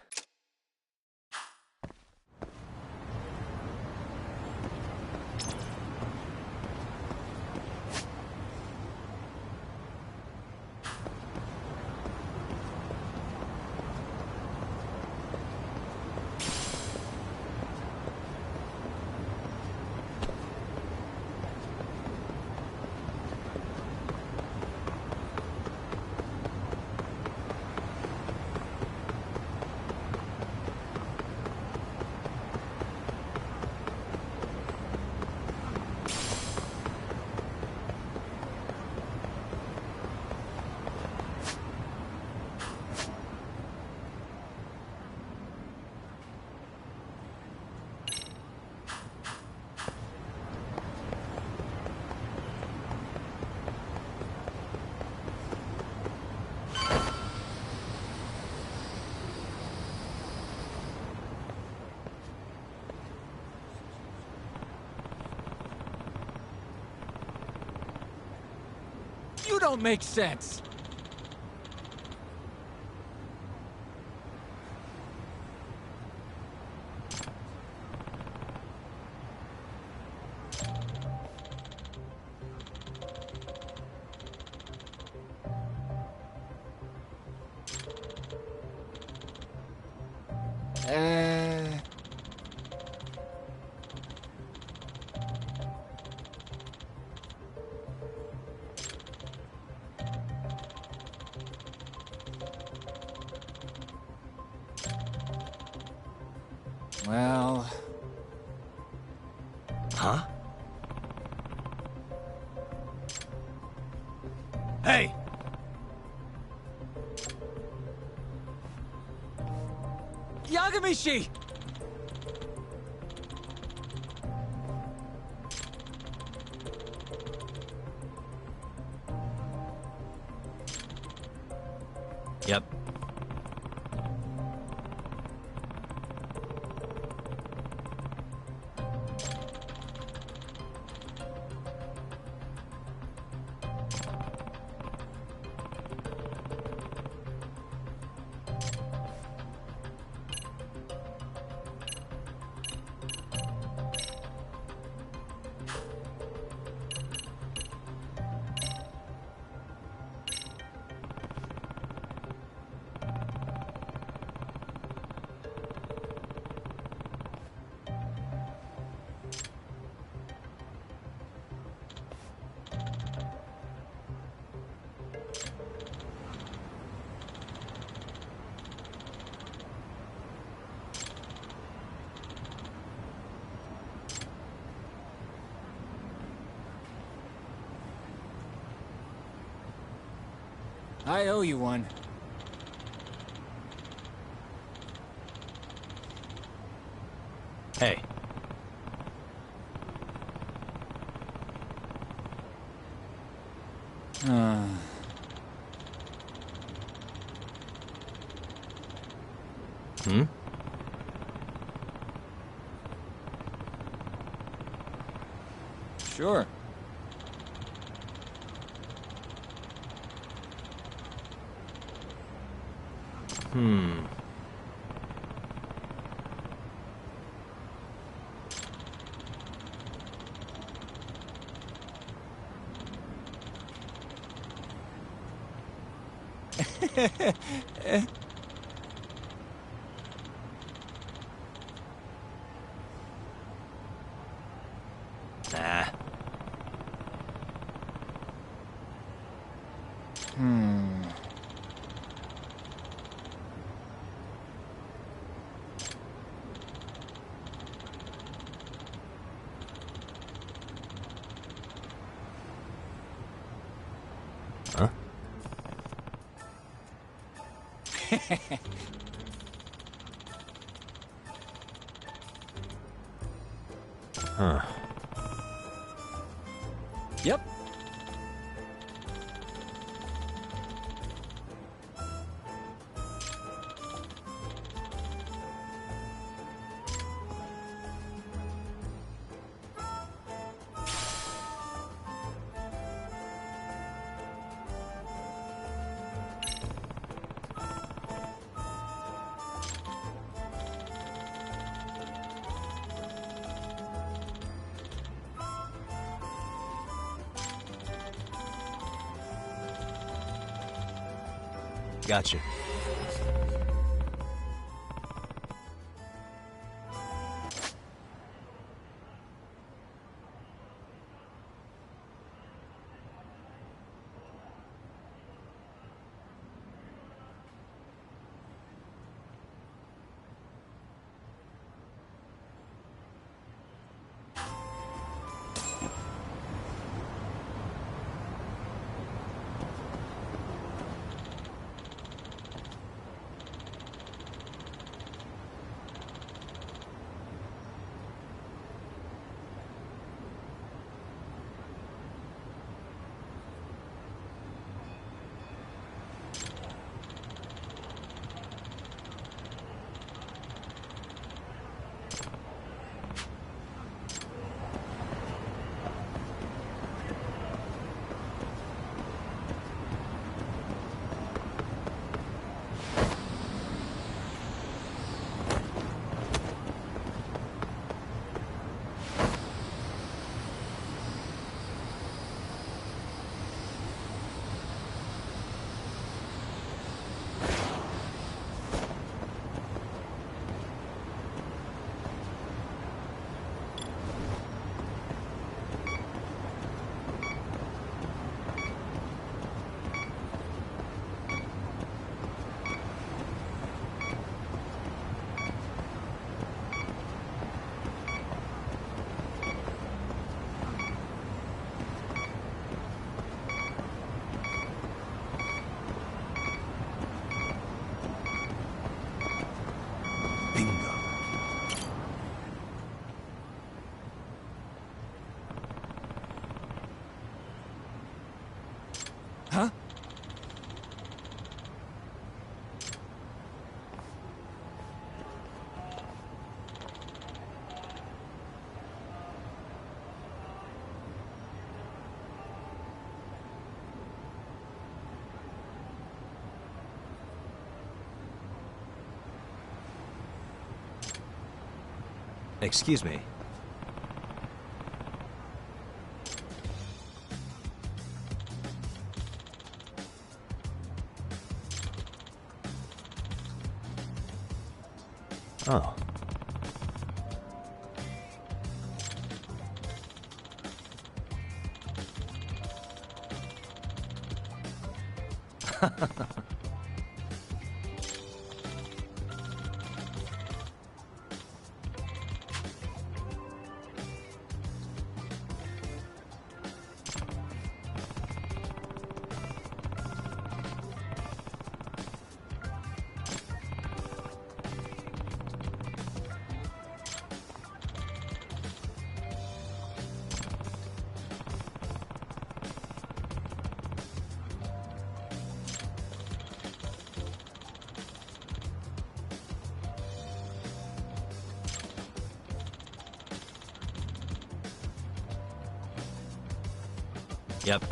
You don't make sense! Well... Huh? Hey! Yagamishi! Yep. I owe you one. Hey. Hmm? Sure. Hmm. Nah. Huh? Huh. Yep. Gotcha. Huh? Excuse me. Oh. Yep.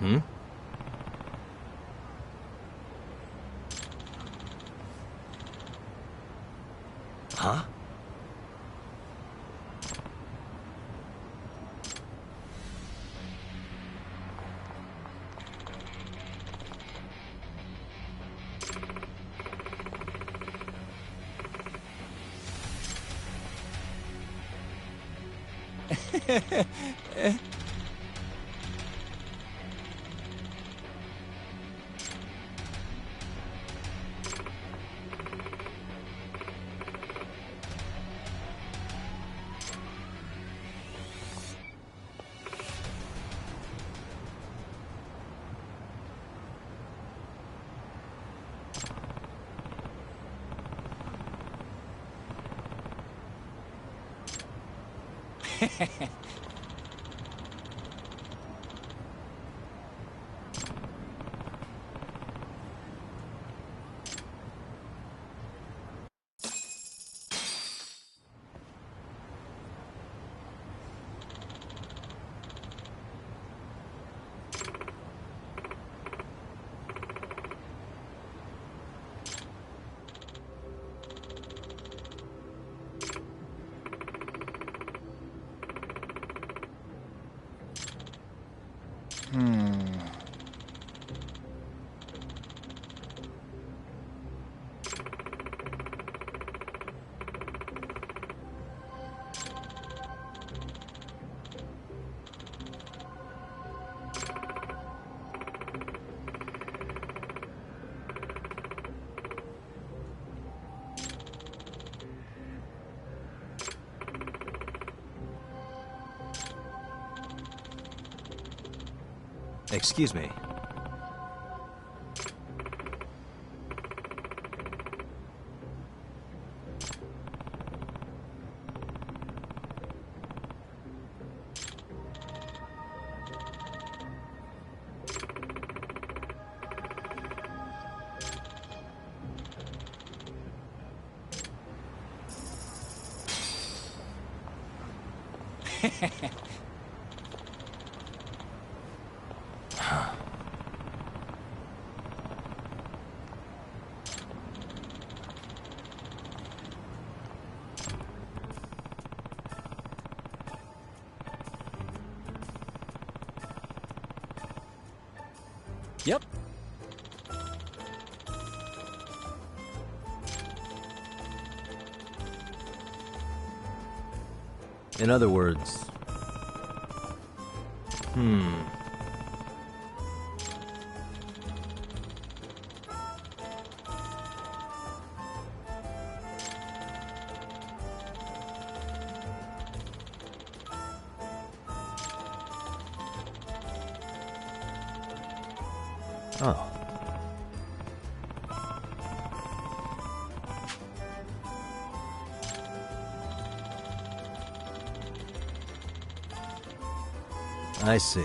Hmm? Huh? Excuse me. Yep. In other words... Oh. I see.